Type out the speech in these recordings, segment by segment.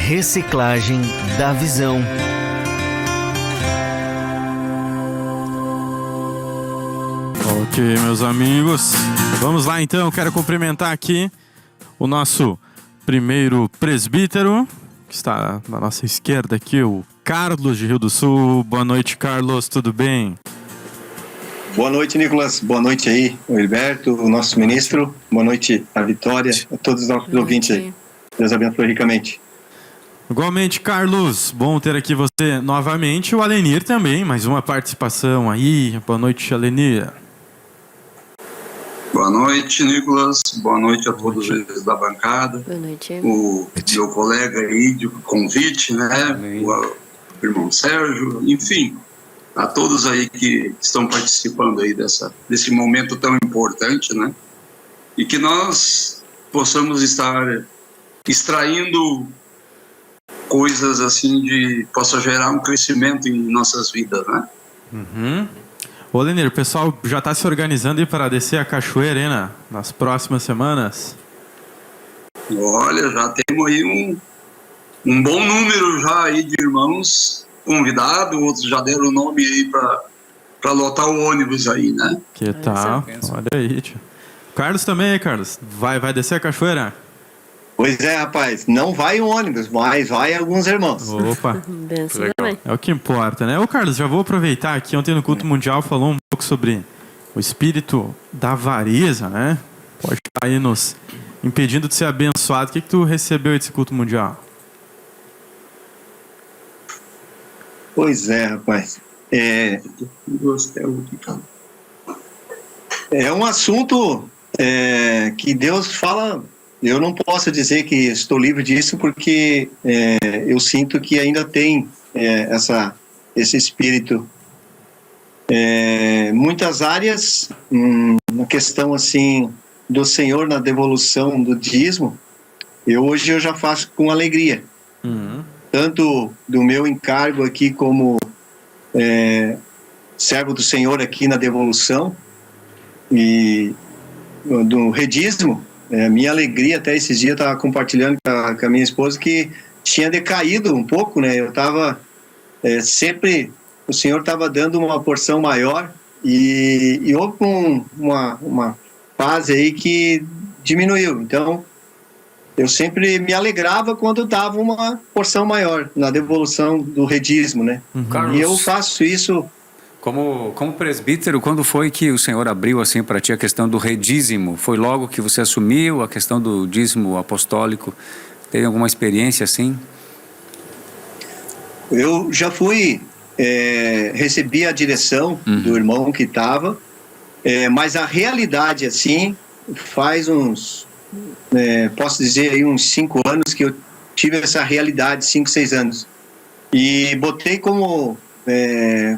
reciclagem da visão. Ok, meus amigos, vamos lá então. Quero cumprimentar aqui o nosso primeiro presbítero, que está na nossa esquerda aqui, o Carlos de Rio do Sul. Boa noite, Carlos, tudo bem? Boa noite, Nicolas. Boa noite aí, o Hilberto, o nosso ministro. Boa noite, a Vitória, a todos os nossos ouvintes aí. Deus abençoe ricamente. Igualmente, Carlos, bom ter aqui você novamente. O Alenir também, mais uma participação aí. Boa noite, Alenir. Boa noite, Nicolas. Boa noite a todos eles da bancada. Boa noite. O meu colega aí de convite, né? O irmão Sérgio, enfim, a todos aí que estão participando aí desse momento tão importante, né? E que nós possamos estar extraindo coisas assim possa gerar um crescimento em nossas vidas, né? Uhum. Ô, Lenir, o pessoal já está se organizando aí para descer a cachoeira aí nas próximas semanas? Olha, já temos aí um bom número já aí de irmãos convidados, outros já deram o nome aí para lotar o ônibus aí, né? Que tal? Olha aí, tio. Carlos também, Carlos. Vai descer a cachoeira? Pois é, rapaz, não vai um ônibus, mas vai alguns irmãos. Opa, legal. É o que importa, né? Ô, Carlos, já vou aproveitar aqui. Ontem no Culto Mundial falou um pouco sobre o espírito da avareza, né? Pode estar aí nos impedindo de ser abençoado. O que tu recebeu desse Culto Mundial? Pois é, rapaz. É um assunto que Deus fala. Eu não posso dizer que estou livre disso, porque eu sinto que ainda tem esse espírito. Muitas áreas, na questão assim do Senhor, na devolução do dízimo, hoje eu já faço com alegria. Uhum. Tanto do meu encargo aqui como servo do Senhor aqui na devolução e do redízimo. Minha alegria, até esses dias eu estava compartilhando com a minha esposa, que tinha decaído um pouco, né? Eu estava sempre, o Senhor estava dando uma porção maior e houve uma fase aí que diminuiu. Então, eu sempre me alegrava quando dava uma porção maior na devolução do redízimo, né? Uhum. E eu faço isso. Como presbítero, quando foi que o Senhor abriu assim para ti a questão do redízimo? Foi logo que você assumiu a questão do dízimo apostólico? Teve alguma experiência assim? Eu já fui, recebi a direção do irmão que estava, mas a realidade assim, faz posso dizer aí uns 5 anos que eu tive essa realidade, 5, 6 anos. E botei como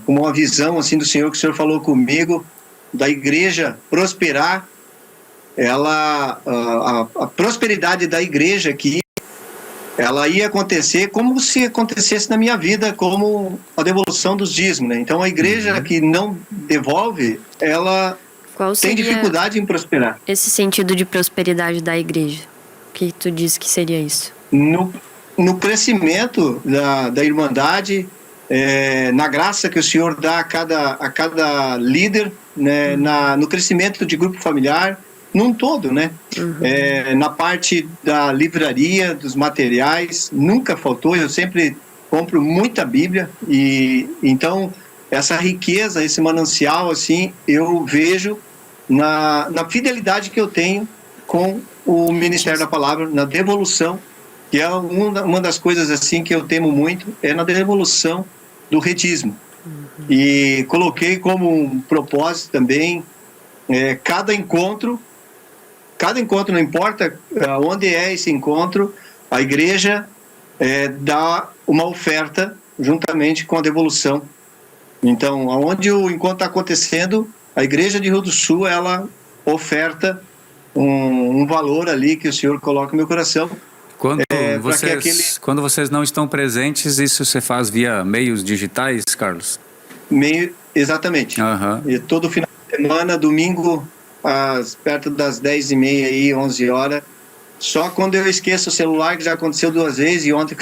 uma visão assim do Senhor, que o Senhor falou comigo, da igreja prosperar, a prosperidade da igreja aqui, ela ia acontecer como se acontecesse na minha vida, como a devolução dos dízimos, né? Então a igreja que não devolve, ela tem dificuldade em prosperar. Esse sentido de prosperidade da igreja, o que tu diz que seria isso? No crescimento da irmandade, na graça que o Senhor dá a cada líder, né, no crescimento de grupo familiar, num todo, né? Na parte da livraria, dos materiais, nunca faltou. Eu sempre compro muita Bíblia e então essa riqueza, esse manancial, assim, eu vejo na fidelidade que eu tenho com o Ministério da Palavra, na devolução, que é uma das coisas assim que eu temo muito, na devolução do redízimo. E coloquei como um propósito também, cada encontro, não importa onde é esse encontro, a igreja dá uma oferta juntamente com a devolução. Então, aonde o encontro está acontecendo, a igreja de Rio do Sul, ela oferta um valor ali que o Senhor coloca no meu coração. Quando vocês não estão presentes, isso você faz via meios digitais, Carlos? Exatamente. E todo final de semana, domingo, perto das 10h30, 11 horas, Só quando eu esqueço o celular, que já aconteceu 2 vezes, e ontem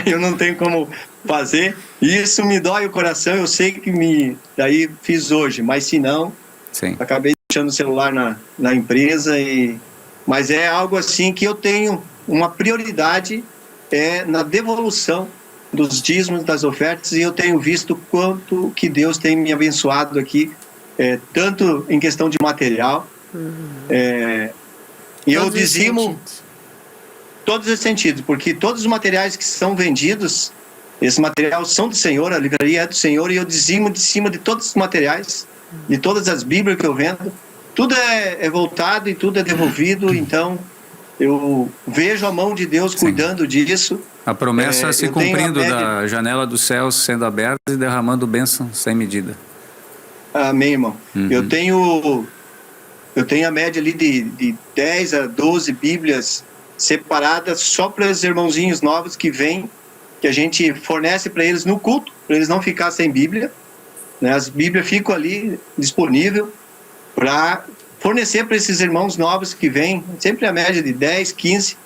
eu não tenho como fazer. E isso me dói o coração, eu sei que daí fiz hoje, mas se não, Sim. acabei deixando o celular na empresa. Mas é algo assim que eu tenho uma prioridade na devolução dos dízimos, das ofertas, e eu tenho visto quanto que Deus tem me abençoado aqui, tanto em questão de material, e eu dizimo todos os sentidos, porque todos os materiais que são vendidos, esse material são do Senhor, a livraria é do Senhor, e eu dizimo de cima de todos os materiais, de todas as Bíblias que eu vendo, tudo é voltado e tudo é devolvido. Então eu vejo a mão de Deus cuidando disso. A promessa se cumprindo da janela dos céus sendo aberta e derramando bênção sem medida. Amém, irmão. Eu tenho a média ali de 10 a 12 Bíblias separadas só para os irmãozinhos novos que vêm, que a gente fornece para eles no culto, para eles não ficarem sem Bíblia, né? As Bíblias ficam ali disponíveis para fornecer para esses irmãos novos que vêm, sempre a média de 10, 15.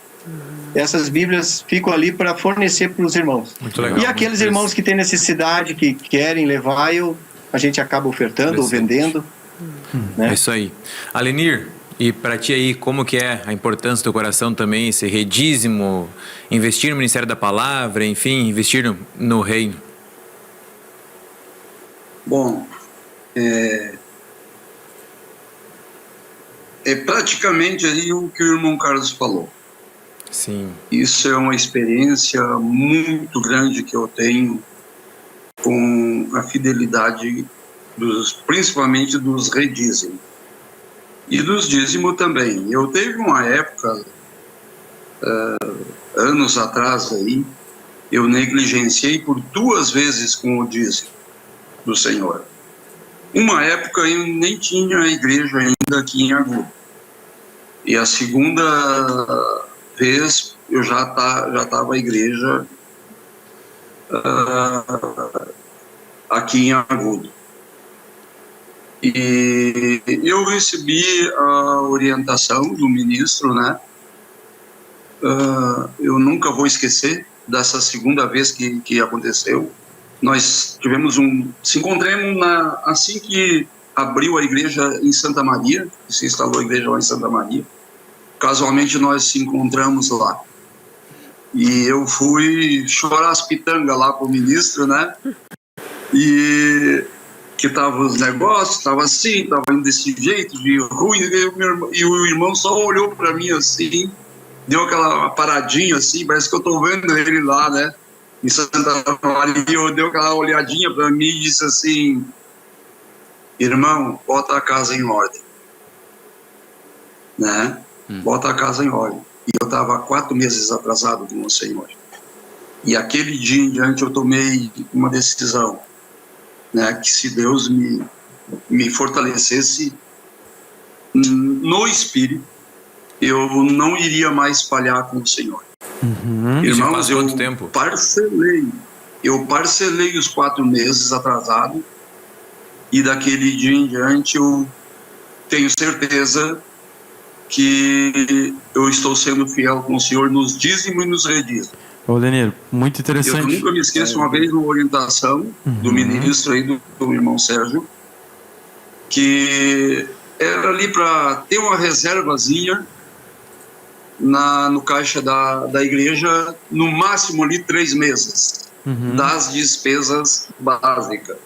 Essas Bíblias ficam ali para fornecer para os irmãos. Muito legal, e aqueles irmãos que têm necessidade, que querem levar, a gente acaba ofertando ou vendendo. Né? É isso aí. Alenir, e para ti aí, como que é a importância do coração também, esse redízimo, investir no Ministério da Palavra, enfim, investir no reino? Bom, é praticamente aí o que o irmão Carlos falou. Sim. Isso é uma experiência muito grande que eu tenho com a fidelidade principalmente dos redízimos e dos dízimos também. Eu teve uma época, anos atrás aí, eu negligenciei por 2 vezes com o dízimo do Senhor. Uma época eu nem tinha a igreja ainda aqui em Agudo. E a segunda vez eu já estava a igreja aqui em Agudo. E eu recebi a orientação do ministro, né? Eu nunca vou esquecer dessa segunda vez que aconteceu. Nós se encontramos assim que abriu a igreja em Santa Maria, que se instalou a igreja lá em Santa Maria. Casualmente nós se encontramos lá. E eu fui chorar as pitangas lá para o ministro, né? E que tava os negócios, tava assim, tava indo desse jeito, de ruim, e o irmão só olhou para mim assim, deu aquela paradinha assim, parece que eu tô vendo ele lá, né? Em Santa Maria, deu aquela olhadinha para mim e disse assim: irmão, bota a casa em ordem, né? Bota a casa em ordem. E eu estava 4 meses atrasado com o Senhor. E aquele dia em diante eu tomei uma decisão, né? Que se Deus me fortalecesse no Espírito, eu não iria mais falhar com o Senhor. Irmãos, quanto tempo? Eu parcelei os 4 meses atrasado, e daquele dia em diante eu tenho certeza que eu estou sendo fiel com o Senhor nos dízimos e nos redízimos. Ô, Lenir, muito interessante. Eu nunca me esqueço, uma vez, uma orientação do ministro aí, do irmão Sérgio, que era ali para ter uma reservazinha no caixa da igreja, no máximo ali 3 meses, das despesas básicas.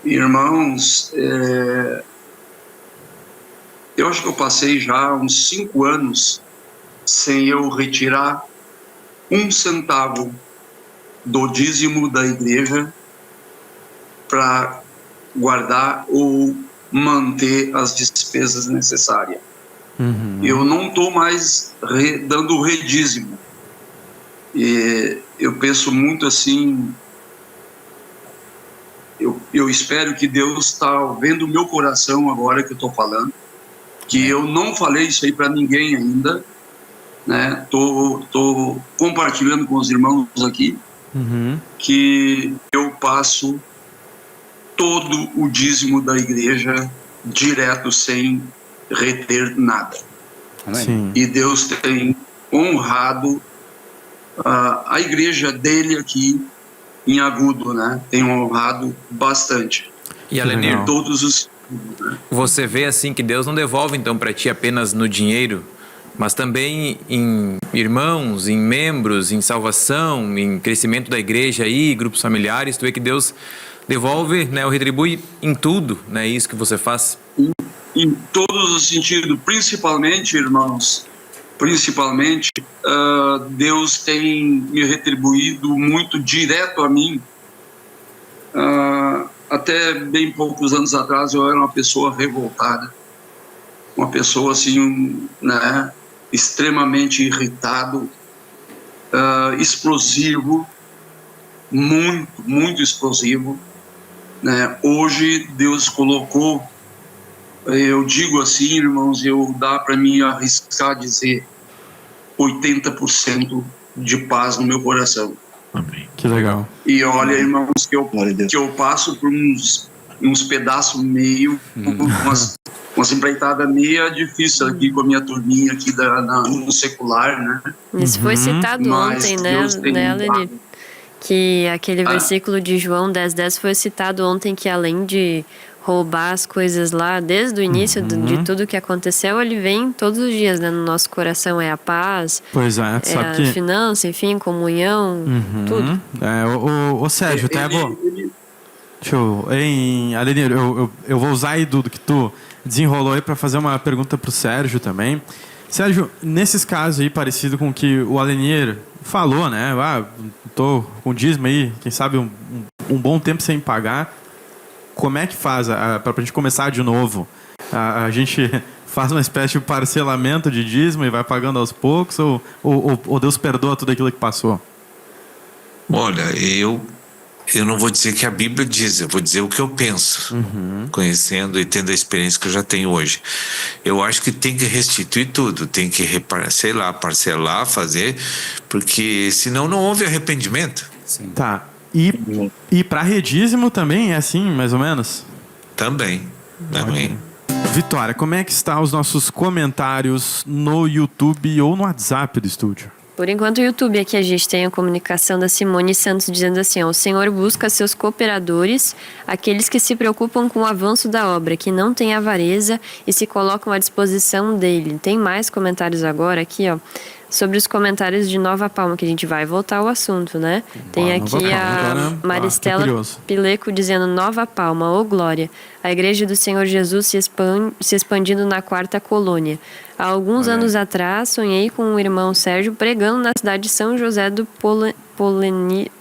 Irmãos, eu acho que eu passei já uns 5 anos sem eu retirar 1 centavo do dízimo da igreja para guardar ou manter as despesas necessárias. Eu não estou mais dando o redízimo. E eu penso muito assim, eu espero que Deus está vendo o meu coração agora que eu estou falando, que eu não falei isso aí para ninguém ainda, né? Tô compartilhando com os irmãos aqui, que eu passo todo o dízimo da igreja direto, sem reter nada. Amém. Sim. E Deus tem honrado a igreja dele aqui em Agudo, né? Tem honrado bastante. E Que Alenir, legal. Todos os... né? você vê assim que Deus não devolve então para ti apenas no dinheiro, mas também em irmãos, em membros, em salvação, em crescimento da igreja aí, grupos familiares. Tu vê que Deus devolve, né, ou retribui em tudo, né, isso que você faz. Em todos os sentidos, principalmente, irmãos, Deus tem me retribuído muito direto a mim. Até bem poucos anos atrás eu era uma pessoa revoltada, uma pessoa assim, né, extremamente irritado, explosivo, muito explosivo, né? Hoje Deus colocou, eu digo assim, irmãos, dá para mim arriscar dizer 80% de paz no meu coração. Amém. Que legal. E olha, irmãos, Glória a Deus. que eu passo por uns pedaços meio, umas empreitadas meia difícil aqui com a minha turminha aqui no secular, né? Isso foi citado Mas ontem, né, Deus tem Alenir? Que aquele versículo de João 10:10 foi citado ontem, que além de roubar as coisas lá, desde o início de tudo que aconteceu, ele vem todos os dias, né, no nosso coração. É a paz, Pois é, é sabe a que... finança, enfim, comunhão, tudo. Ô Sérgio, até vou... Deixa eu... Alenir, eu vou usar aí do que tu desenrolou aí para fazer uma pergunta pro Sérgio também. Sérgio, nesses casos aí, parecido com o que o Alenir falou, né? Tô com dízimo aí, quem sabe um bom tempo sem pagar. Como é que faz para a gente começar de novo? A gente faz uma espécie de parcelamento de dízimo e vai pagando aos poucos? Ou Deus perdoa tudo aquilo que passou? Olha, eu não vou dizer que a Bíblia diz, eu vou dizer o que eu penso, conhecendo e tendo a experiência que eu já tenho hoje. Eu acho que tem que restituir tudo, tem que parcelar, fazer, porque senão não houve arrependimento. Sim. Tá. E para redízimo também é assim, mais ou menos? Também. Vitória, como é que estão os nossos comentários no YouTube ou no WhatsApp do estúdio? Por enquanto, o YouTube aqui a gente tem a comunicação da Simone Santos dizendo assim: ó, o Senhor busca seus cooperadores, aqueles que se preocupam com o avanço da obra, que não têm avareza e se colocam à disposição dele. Tem mais comentários agora aqui, ó, sobre os comentários de Nova Palma, que a gente vai voltar ao assunto, né? Tem Nova aqui Palma, a Maristela Pileco dizendo: Nova Palma, ô glória, a igreja do Senhor Jesus se expandindo na 4ª colônia. Há alguns anos atrás, sonhei com o irmão Sérgio pregando na cidade de São José do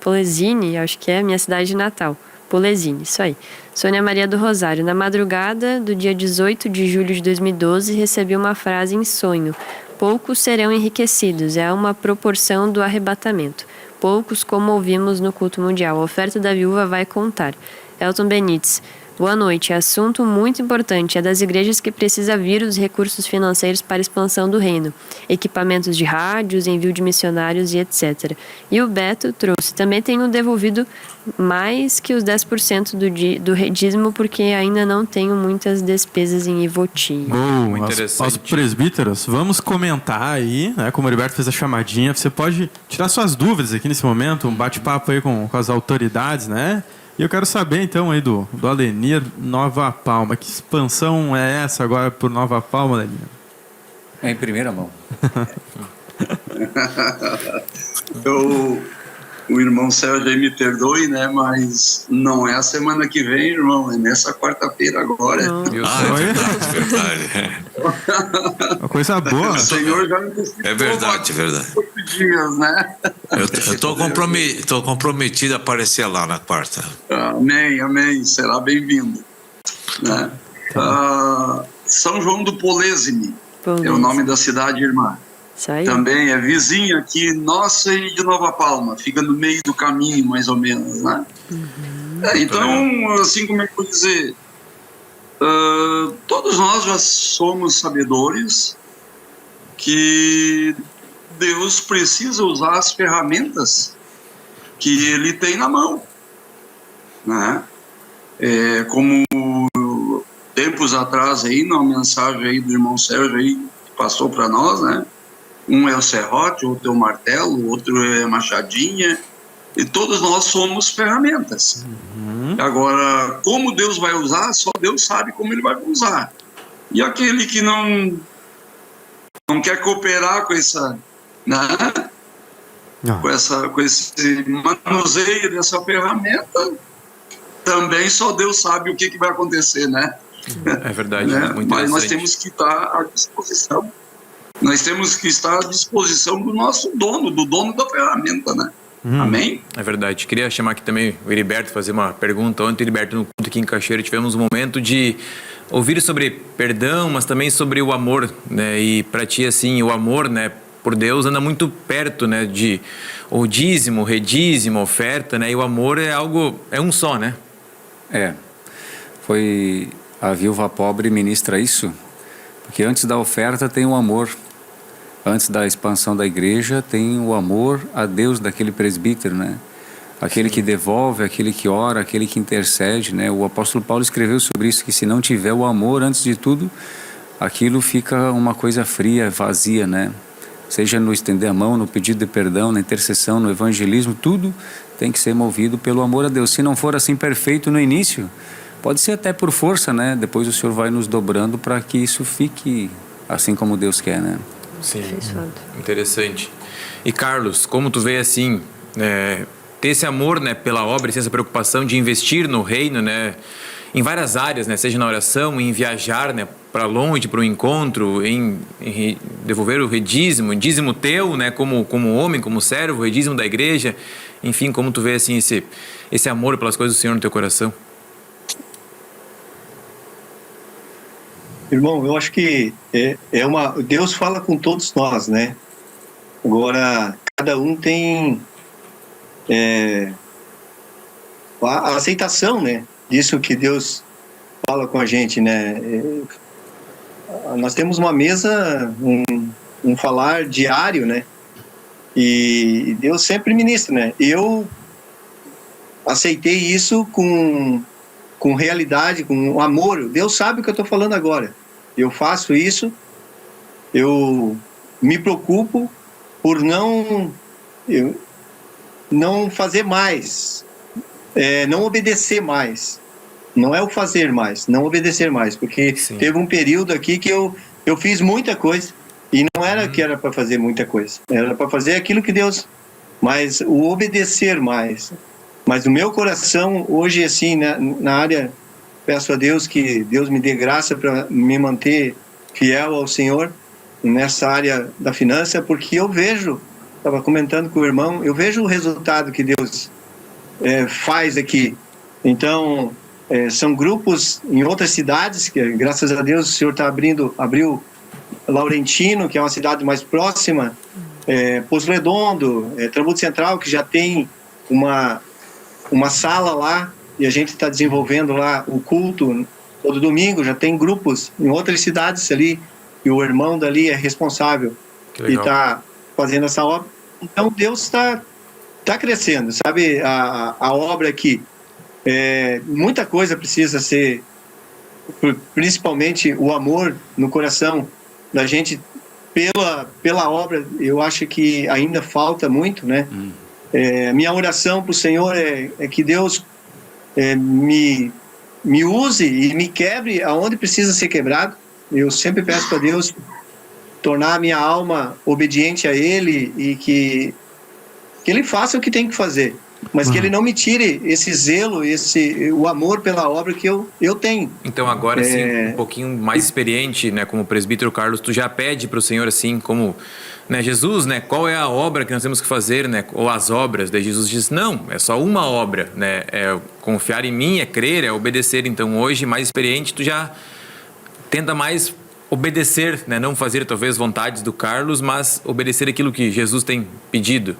Polesine, acho que é minha cidade natal. Polesine, isso aí. Sônia Maria do Rosário. Na madrugada do dia 18 de julho de 2012, recebi uma frase em sonho: poucos serão enriquecidos. É uma proporção do arrebatamento. Poucos, como ouvimos no culto mundial. A oferta da viúva vai contar. Elton Benites. Boa noite. Assunto muito importante. É das igrejas que precisa vir os recursos financeiros para a expansão do reino. Equipamentos de rádios, envio de missionários e etc. E o Beto trouxe. Também tenho devolvido mais que os 10% do dízimo, porque ainda não tenho muitas despesas em Ivoti. Bom, Interessante. aos presbíteros, vamos comentar aí, né? Como o Heriberto fez a chamadinha, você pode tirar suas dúvidas aqui nesse momento, um bate-papo aí com as autoridades, né? E eu quero saber, então, aí do Alenir, Nova Palma. Que expansão é essa agora por Nova Palma, Alenir? É em primeira mão. O irmão Sérgio aí me perdoe, né? Mas não é a semana que vem, irmão. É nessa quarta-feira agora. Verdade. Uma coisa boa. O Senhor já me disse. É verdade. Dias, né? Eu tô comprometido a aparecer lá na quarta. Amém. Será bem-vindo. Né? São João do Polesine é o nome da cidade, irmã. Isso aí. Também é vizinha aqui, nossa, e de Nova Palma. Fica no meio do caminho, mais ou menos, né? Então, assim como é que eu vou dizer, todos nós já somos sabedores que Deus precisa usar as ferramentas que Ele tem na mão, né? Como tempos atrás aí, numa mensagem aí do irmão Sérgio aí, passou para nós, né? Um é o serrote, outro é o martelo, outro é a machadinha, e todos nós somos ferramentas. Agora, como Deus vai usar, só Deus sabe como Ele vai usar. E aquele que não quer cooperar com essa, né? Com esse manuseio dessa ferramenta, também só Deus sabe o que vai acontecer, né? É verdade, né? Muito Mas nós interessante. temos que estar à disposição. Nós temos que estar à disposição do nosso dono, do dono da ferramenta, né? Amém? É verdade. Queria chamar aqui também o Heriberto, fazer uma pergunta. Ontem, Heriberto, no culto aqui em Cachoeira, tivemos um momento de ouvir sobre perdão, mas também sobre o amor, né? E para ti, assim, o amor, né, por Deus anda muito perto, né, de o dízimo, redízimo, oferta, né? E o amor é algo, é um só, né? Foi a viúva pobre ministra isso, porque antes da oferta tem o amor. Antes da expansão da igreja, tem o amor a Deus daquele presbítero, né? Aquele que devolve, aquele que ora, aquele que intercede, né? O apóstolo Paulo escreveu sobre isso, que se não tiver o amor, antes de tudo, aquilo fica uma coisa fria, vazia, né? Seja no estender a mão, no pedido de perdão, na intercessão, no evangelismo, tudo tem que ser movido pelo amor a Deus. Se não for assim perfeito no início, pode ser até por força, né? Depois o Senhor vai nos dobrando para que isso fique assim como Deus quer, né? Sim, interessante. E Carlos, como tu vê assim, ter esse amor, né, pela obra, essa preocupação de investir no reino, né, em várias áreas, né, seja na oração, em viajar, né, para longe, para o encontro, em devolver o redízimo, dízimo teu, né, como homem, como servo, o redízimo da igreja, enfim, como tu vê assim esse amor pelas coisas do Senhor no teu coração? Irmão, eu acho que Deus fala com todos nós, né? Agora, cada um tem a aceitação, né? Disso que Deus fala com a gente, né? Nós temos uma mesa, um falar diário, né? E Deus sempre ministra, né? Eu aceitei isso com realidade, com amor. Deus sabe o que eu estou falando agora. Eu faço isso, eu me preocupo por não fazer mais, não obedecer mais. Não é o fazer mais, não obedecer mais, porque teve um período aqui que eu fiz muita coisa e não era que era para fazer muita coisa, era para fazer aquilo que Deus, mas o obedecer mais. Mas o meu coração hoje, assim, na área, peço a Deus que Deus me dê graça para me manter fiel ao Senhor nessa área da finança, porque eu vejo, estava comentando com o irmão, eu vejo o resultado que Deus faz aqui. Então, são grupos em outras cidades, que graças a Deus o Senhor abriu Laurentino, que é uma cidade mais próxima, Poço Redondo, Tramuto Central, que já tem uma sala lá, e a gente está desenvolvendo lá o culto todo domingo. Já tem grupos em outras cidades ali, e o irmão dali é responsável e está fazendo essa obra. Então Deus está crescendo, sabe? A obra aqui, muita coisa precisa ser, principalmente o amor no coração da gente pela obra. Eu acho que ainda falta muito, né? Minha oração para o Senhor é que Deus me use e me quebre aonde precisa ser quebrado. Eu sempre peço para Deus tornar a minha alma obediente a Ele e que Ele faça o que tem que fazer, mas que Ele não me tire esse zelo, o amor pela obra que eu tenho. Então agora, assim, um pouquinho mais experiente, né, como presbítero Carlos, tu já pede para o Senhor, assim, como, né, Jesus, né, qual é a obra que nós temos que fazer, né, ou as obras? Daí Jesus diz, não, é só uma obra, né, é confiar em mim, é crer, é obedecer. Então hoje, mais experiente, tu já tenta mais obedecer, né, não fazer talvez vontades do Carlos, mas obedecer aquilo que Jesus tem pedido.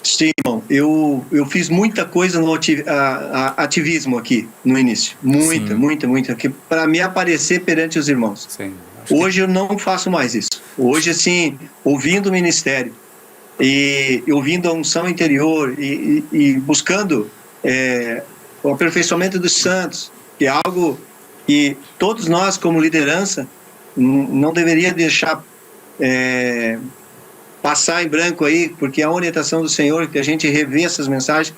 Sim, irmão, eu fiz muita coisa no ativismo aqui no início, muita, para me aparecer perante os irmãos. Sim. Hoje eu não faço mais isso. Hoje, assim, ouvindo o ministério e ouvindo a unção interior e buscando o aperfeiçoamento dos santos, que é algo que todos nós, como liderança, não deveria deixar passar em branco aí, porque é a orientação do Senhor que a gente revê essas mensagens,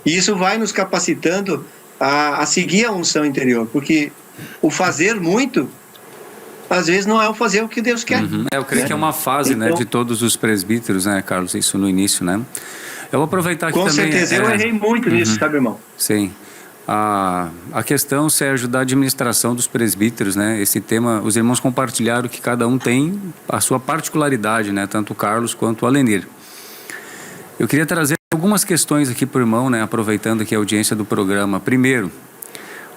e isso vai nos capacitando a seguir a unção interior, porque o fazer muito, às vezes não é o fazer o que Deus quer. Eu creio que é uma fase, então, né, de todos os presbíteros, né, Carlos, isso no início, né? Eu vou aproveitar aqui com também... certeza, eu errei muito nisso, sabe, irmão? Sim. A questão, Sérgio, da administração dos presbíteros, né? Esse tema, os irmãos compartilharam que cada um tem a sua particularidade, né? Tanto o Carlos quanto o Alenir. Eu queria trazer algumas questões aqui para o irmão, né? Aproveitando aqui a audiência do programa. Primeiro,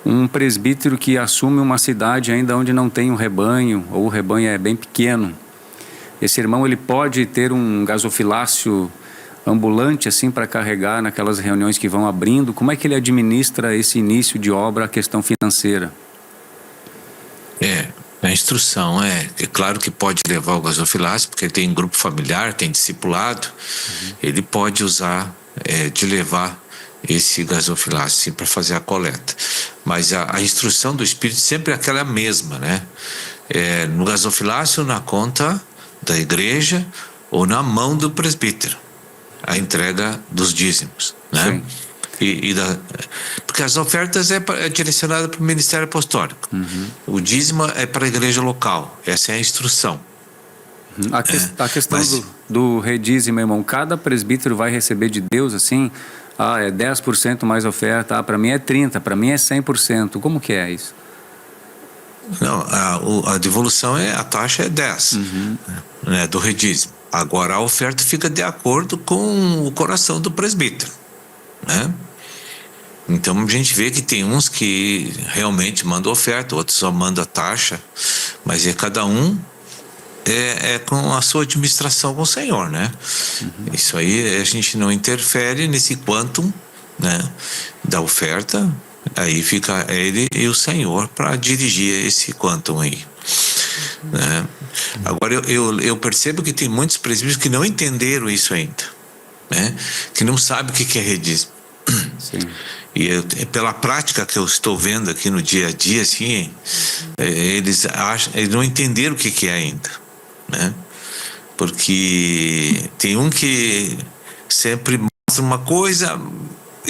um presbítero que assume uma cidade ainda onde não tem um rebanho, ou o rebanho é bem pequeno. Esse irmão, ele pode ter um gasofilácio ambulante assim para carregar naquelas reuniões que vão abrindo? Como é que ele administra esse início de obra, a questão financeira? A instrução é claro que pode levar o gasofilácio, porque tem grupo familiar, tem discipulado, ele pode usar de levar esse gasofilácio para fazer a coleta, mas a instrução do Espírito sempre é aquela mesma, né? No gasofilácio, na conta da igreja ou na mão do presbítero, a entrega dos dízimos, né? Porque as ofertas é direcionada para o ministério apostólico. O dízimo é para a igreja local. Essa é a instrução. A questão do redízimo, irmão, cada presbítero vai receber de Deus assim, é 10% mais oferta, para mim é 30%, para mim é 100%. Como que é isso? Não, a devolução a taxa é 10%, né, do redízimo. Agora a oferta fica de acordo com o coração do presbítero, né? Então a gente vê que tem uns que realmente mandam oferta, outros só mandam a taxa, mas cada um com a sua administração com o Senhor, né? Isso aí a gente não interfere nesse quantum, né, da oferta, aí fica ele e o Senhor para dirigir esse quantum aí, né? Agora eu percebo que tem muitos presbíteros que não entenderam isso ainda, né? Que não sabem o que é redízimo. Sim. E pela prática que eu estou vendo aqui no dia a dia, assim, eles não entenderam o que é ainda, né? Porque tem um que sempre mostra uma coisa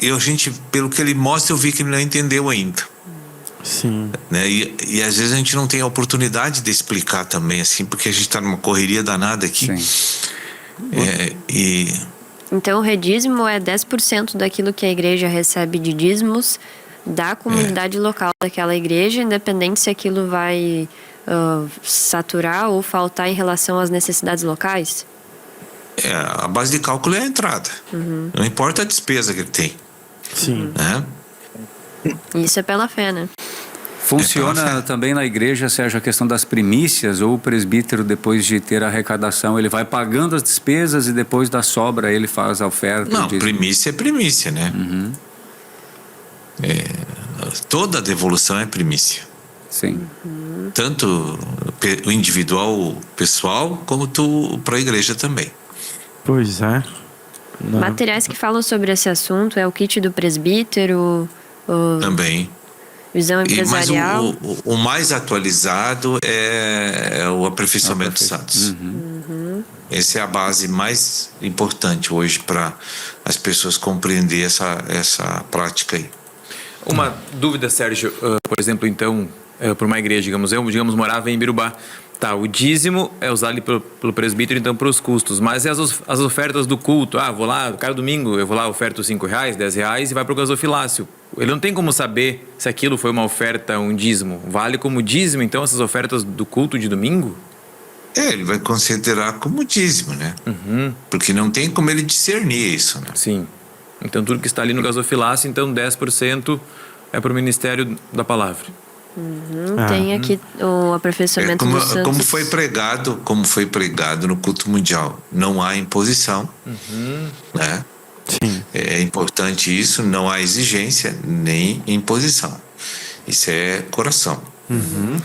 e a gente, pelo que ele mostra, eu vi que ele não entendeu ainda. Sim. Né? E às vezes a gente não tem a oportunidade de explicar também, assim, porque a gente está numa correria danada aqui. Então o redízimo é 10% daquilo que a igreja recebe de dízimos da comunidade local daquela igreja, independente se aquilo vai saturar ou faltar em relação às necessidades locais? A base de cálculo é a entrada. Não importa a despesa que ele tem. Sim. Né? Isso é pela fé, né? Funciona também na igreja, Sérgio, a questão das primícias, ou o presbítero, depois de ter a arrecadação, ele vai pagando as despesas e depois da sobra ele faz a oferta? Não, primícia é primícia, né? Toda devolução é primícia. Sim. Tanto o individual, o pessoal, como para a igreja também. Pois é. Materiais que falam sobre esse assunto é o kit do presbítero, também. Visão empresarial. Mas o mais atualizado é o aperfeiçoamento dos santos. Essa é a base mais importante hoje para as pessoas compreender essa prática aí. Uma dúvida, Sérgio, por exemplo, então, para uma igreja, digamos, eu morava em Birubá. Tá, o dízimo é usado ali pelo presbítero, então, para os custos. Mas e as ofertas do culto? Vou lá, cada domingo eu vou lá, oferto R$5, R$10 e vai para o gasofilácio. Ele não tem como saber se aquilo foi uma oferta, um dízimo. Vale como dízimo, então, essas ofertas do culto de domingo? Ele vai considerar como dízimo, né? Porque não tem como ele discernir isso, né? Sim. Então, tudo que está ali no gasofilácio, então 10% é para o ministério da palavra. Tem aqui o aperfeiçoamento dos santos. Como foi pregado no culto mundial, não há imposição, né? Sim. É importante isso, não há exigência nem imposição. Isso é coração.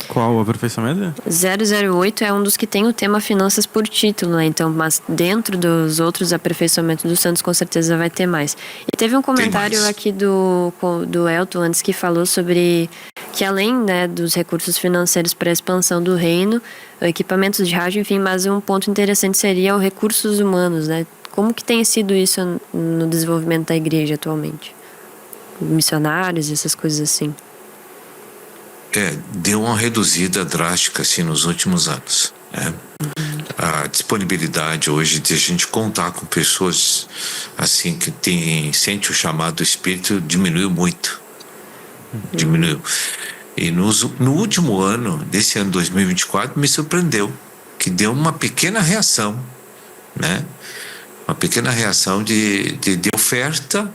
Qual o aperfeiçoamento? 008 é um dos que tem o tema finanças por título, né? Então, mas dentro dos outros aperfeiçoamentos dos santos, com certeza vai ter mais. E teve um comentário aqui do Elton antes que falou sobre que além, né, dos recursos financeiros para a expansão do reino, equipamentos de rádio, enfim, mas um ponto interessante seria os recursos humanos, né? Como que tem sido isso no desenvolvimento da igreja atualmente? Missionários e essas coisas assim. Deu uma reduzida drástica assim nos últimos anos, né? A disponibilidade hoje de a gente contar com pessoas assim que sente o chamado do Espírito diminuiu muito. Diminuiu. E no último ano, desse ano 2024, me surpreendeu que deu uma pequena reação, né? Uma pequena reação de oferta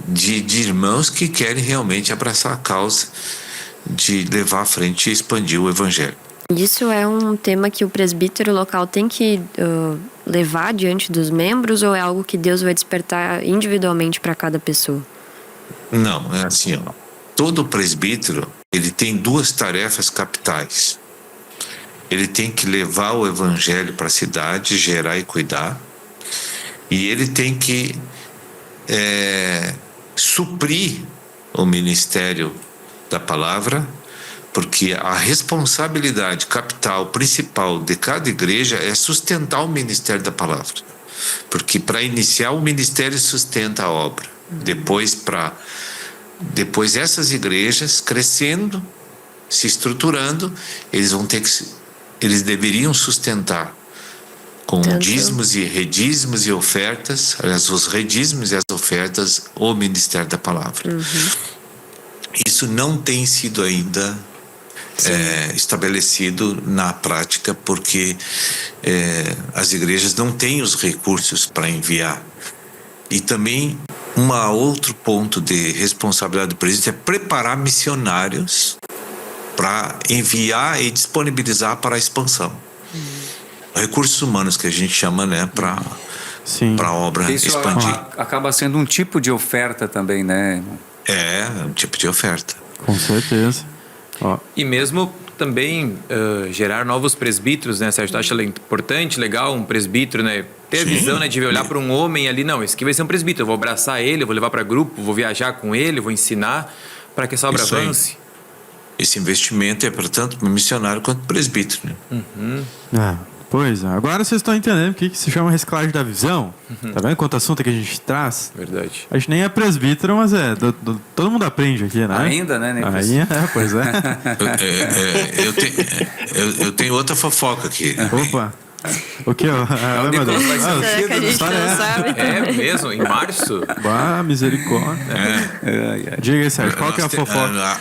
de irmãos que querem realmente abraçar a causa de levar à frente e expandir o Evangelho. Isso é um tema que o presbítero local tem que levar diante dos membros, ou é algo que Deus vai despertar individualmente para cada pessoa? Não, é assim, ó. Todo presbítero, ele tem duas tarefas capitais. Ele tem que levar o Evangelho para a cidade, gerar e cuidar. E ele tem que suprir o ministério da palavra, porque a responsabilidade capital, principal de cada igreja é sustentar o ministério da palavra. Porque para iniciar o ministério sustenta a obra. Depois essas igrejas crescendo, se estruturando, eles deveriam sustentar com dízimos e redízimos e ofertas, aliás, os redízimos e as ofertas, o ministério da palavra. Isso não tem sido ainda estabelecido na prática, porque as igrejas não têm os recursos para enviar. E também outro ponto de responsabilidade do presbítero é preparar missionários para enviar e disponibilizar para a expansão. Recursos humanos que a gente chama, né, para a obra isso expandir. Acaba sendo um tipo de oferta também, né? É um tipo de oferta. Com certeza. E mesmo também gerar novos presbíteros, né, Sérgio? Tu acha importante, legal, um presbítero, né? Ter a visão, né, de olhar para um homem ali, não, esse aqui vai ser um presbítero, eu vou abraçar ele, eu vou levar para grupo, vou viajar com ele, vou ensinar para que essa obra avance. Esse investimento é para tanto para missionário quanto presbítero, né? Pois é. Agora vocês estão entendendo o que se chama reciclagem da visão. Tá vendo quanto assunto que a gente traz? Verdade. A gente nem é presbítero, mas todo mundo aprende aqui, né? Ainda, né? Pois é. Eu tenho outra fofoca aqui. Opa. O que? Será que a gente não sabe? É mesmo? Em março? Misericórdia. Diga aí, Sérgio, qual que é a fofoca?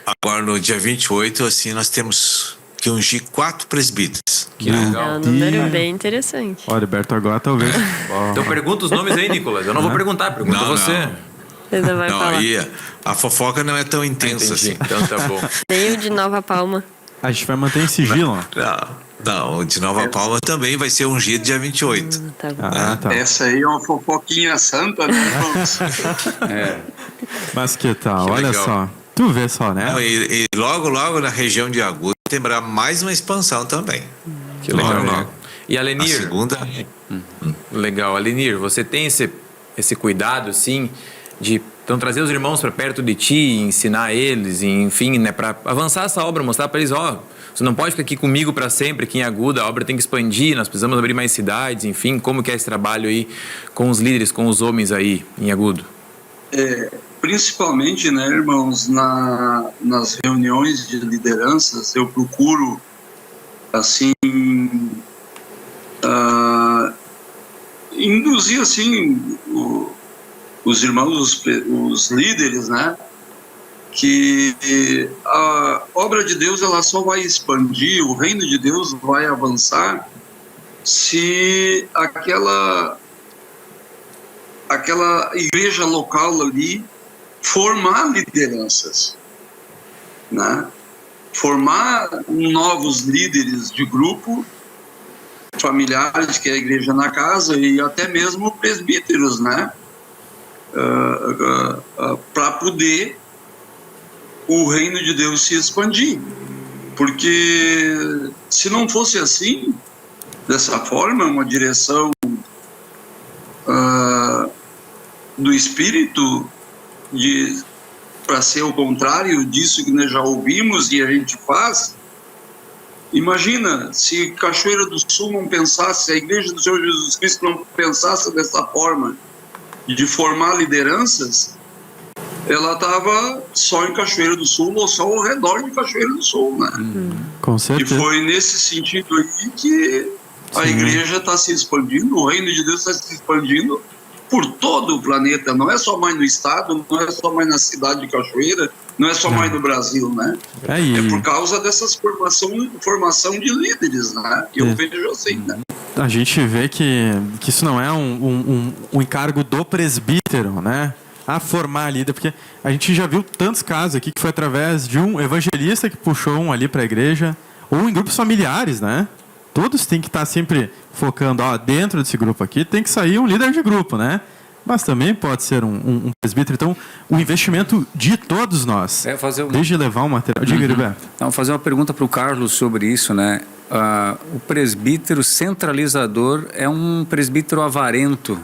Agora, no dia 28, assim, nós temos que ungir 4 presbíteros. Que legal. É um número bem interessante. Ó, Liberto, agora talvez. Então pergunta os nomes aí, Nicolas. Eu não vou perguntar, pergunta você. Você não vai falar. Aí a fofoca não é tão intensa assim. Então tá bom. Nem o de Nova Palma. A gente vai manter em sigilo, ó. Não, o de Nova Palma também vai ser ungido dia 28. Tá bom. Tá. Essa aí é uma fofoquinha santa, né, irmãos? Mas que tal? Que Olha legal. só. Tu vê só, né? E logo na região de Agudo terá mais uma expansão também. Que legal. Logo. E A Alenir, segunda... legal. Alenir, você tem esse cuidado, assim, de então, trazer os irmãos para perto de ti, ensinar eles, enfim, né, para avançar essa obra, mostrar para eles, você não pode ficar aqui comigo para sempre, aqui em Aguda, a obra tem que expandir, nós precisamos abrir mais cidades, enfim, como que é esse trabalho aí com os líderes, com os homens aí em Agudo? Principalmente, né, irmãos, nas reuniões de lideranças, eu procuro, assim, induzir, assim, os irmãos, os líderes, né, que a obra de Deus ela só vai expandir, o reino de Deus vai avançar se aquela igreja local ali formar lideranças, né? Formar novos líderes de grupo, familiares, que é a igreja na casa, e até mesmo presbíteros, né? Para poder o reino de Deus se expandir. Porque se não fosse assim, dessa forma, uma direção do Espírito de para ser o contrário disso que nós já ouvimos e a gente faz. Imagina se Cachoeira do Sul não pensasse, se a Igreja do Senhor Jesus Cristo não pensasse dessa forma de formar lideranças, ela estava só em Cachoeira do Sul ou só ao redor de Cachoeira do Sul, né? Com certeza. E foi nesse sentido aí que a Igreja está se expandindo, o reino de Deus está se expandindo por todo o planeta, não é só mais no estado, não é só mais na cidade de Cachoeira, não é só mais no Brasil, né? É por causa dessas formação de líderes, né? Eu vejo assim, né? A gente vê que isso não é um encargo do presbítero, né? A formar líder, porque a gente já viu tantos casos aqui que foi através de um evangelista que puxou um ali para a igreja, ou em grupos familiares, né? Todos têm que estar sempre focando, dentro desse grupo aqui tem que sair um líder de grupo, né? Mas também pode ser um presbítero. Então, o investimento de todos nós, desde levar um material... Diga, Heriberto. Não, fazer uma pergunta para o Carlos sobre isso, né? O presbítero centralizador é um presbítero avarento.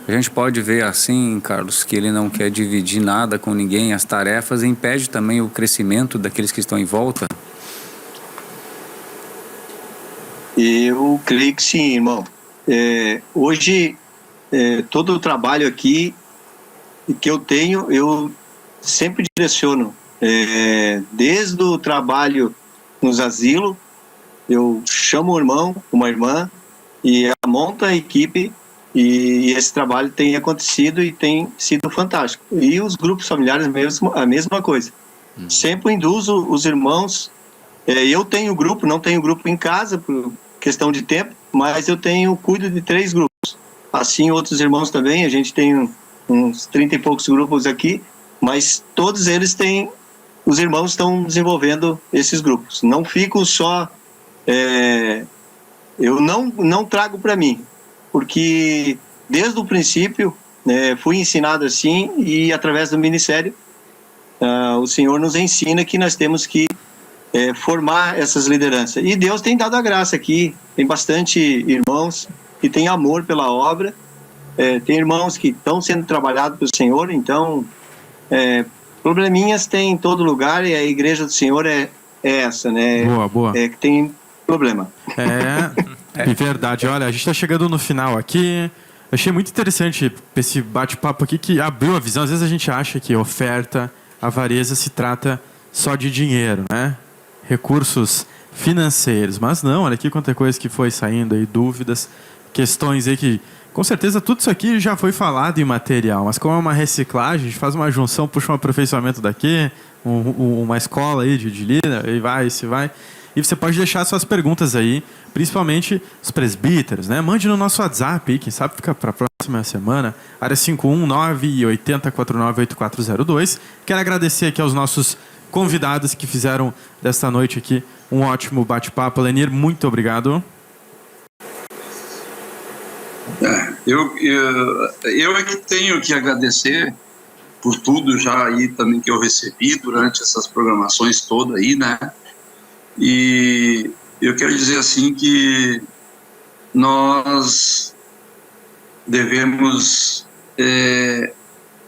A gente pode ver assim, Carlos, que ele não quer dividir nada com ninguém, as tarefas, e impede também o crescimento daqueles que estão em volta? Eu creio que sim, irmão. Hoje, todo o trabalho aqui que eu tenho, eu sempre direciono. Desde o trabalho nos asilos, eu chamo o irmão, uma irmã, e ela monta a equipe, e esse trabalho tem acontecido e tem sido fantástico. E os grupos familiares mesmo, a mesma coisa. Sempre induzo os irmãos. Eu tenho grupo, não tenho grupo em casa por questão de tempo, mas eu cuido de 3 grupos. Assim, outros irmãos também, a gente tem uns 30 e poucos grupos aqui, mas todos eles os irmãos estão desenvolvendo esses grupos. Não fico só... eu não trago para mim, porque desde o princípio fui ensinado assim, e através do ministério o Senhor nos ensina que nós temos que formar essas lideranças. E Deus tem dado a graça aqui, tem bastante irmãos que têm amor pela obra, tem irmãos que estão sendo trabalhados pelo Senhor, então probleminhas tem em todo lugar, e a igreja do Senhor é essa, né? Boa. Que tem problema. É verdade. Olha, a gente está chegando no final aqui. Achei muito interessante esse bate-papo aqui que abriu a visão. Às vezes a gente acha que oferta, avareza se trata só de dinheiro, né? Recursos financeiros. Mas não, olha aqui quanta coisa que foi saindo aí, dúvidas, questões aí que... Com certeza tudo isso aqui já foi falado em material, mas como é uma reciclagem, a gente faz uma junção, puxa um aperfeiçoamento daqui, uma escola aí de líder, e vai. E você pode deixar suas perguntas aí, principalmente os presbíteros, né? Mande no nosso WhatsApp aí, quem sabe fica para a próxima semana, área 519-8049-8402. Quero agradecer aqui aos nossos convidados que fizeram desta noite aqui um ótimo bate-papo. Lenir, muito obrigado. Eu é que tenho que agradecer por tudo já aí também que eu recebi durante essas programações todas aí, né? E eu quero dizer assim que nós devemos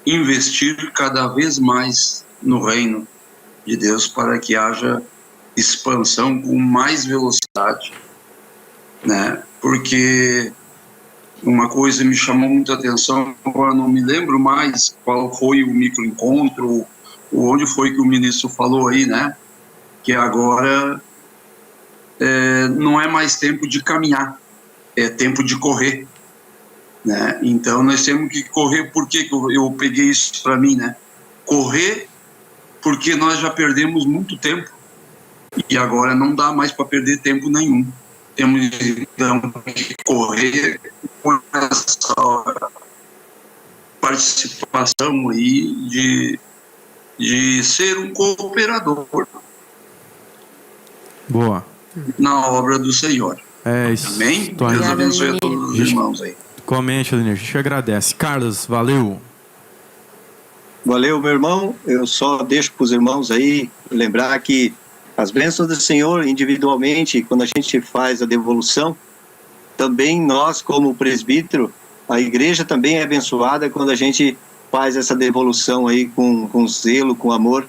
investir cada vez mais no reino de Deus para que haja expansão com mais velocidade, né? Porque uma coisa me chamou muita atenção, agora não me lembro mais qual foi o microencontro, onde foi que o ministro falou aí, né? Que agora não é mais tempo de caminhar, é tempo de correr, né? Então nós temos que correr. Por que eu peguei isso para mim, né? Correr porque nós já perdemos muito tempo e agora não dá mais para perder tempo nenhum. Temos então que correr com essa participação aí de ser um cooperador. Boa. Na obra do Senhor. Isso. Amém? Deus abençoe a todos os irmãos aí. Comente, Adenir, a gente agradece. Carlos, valeu. Valeu, meu irmão. Eu só deixo para os irmãos aí lembrar que as bênçãos do Senhor individualmente, quando a gente faz a devolução, também nós, como presbítero, a igreja também é abençoada quando a gente faz essa devolução aí com zelo, com amor,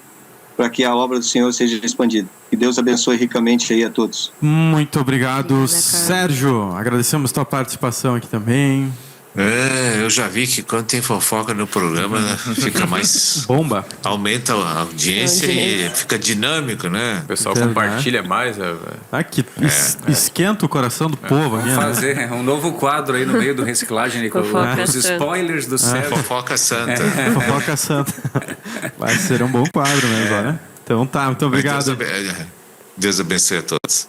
para que a obra do Senhor seja expandida. Que Deus abençoe ricamente aí a todos. Muito obrigado, Sérgio. Agradecemos tua participação aqui também. Eu já vi que quando tem fofoca no programa, né, fica mais... Bomba. Aumenta a audiência e fica dinâmico, né? O pessoal compartilha mais. Que esquenta o coração do povo aqui, Vamos né? fazer um novo quadro aí no meio do reciclagem, Nicolau. Os spoilers do Sérgio. Fofoca santa. Fofoca santa. Vai ser um bom quadro mesmo, né? Então tá, muito obrigado. Deus abençoe a todos.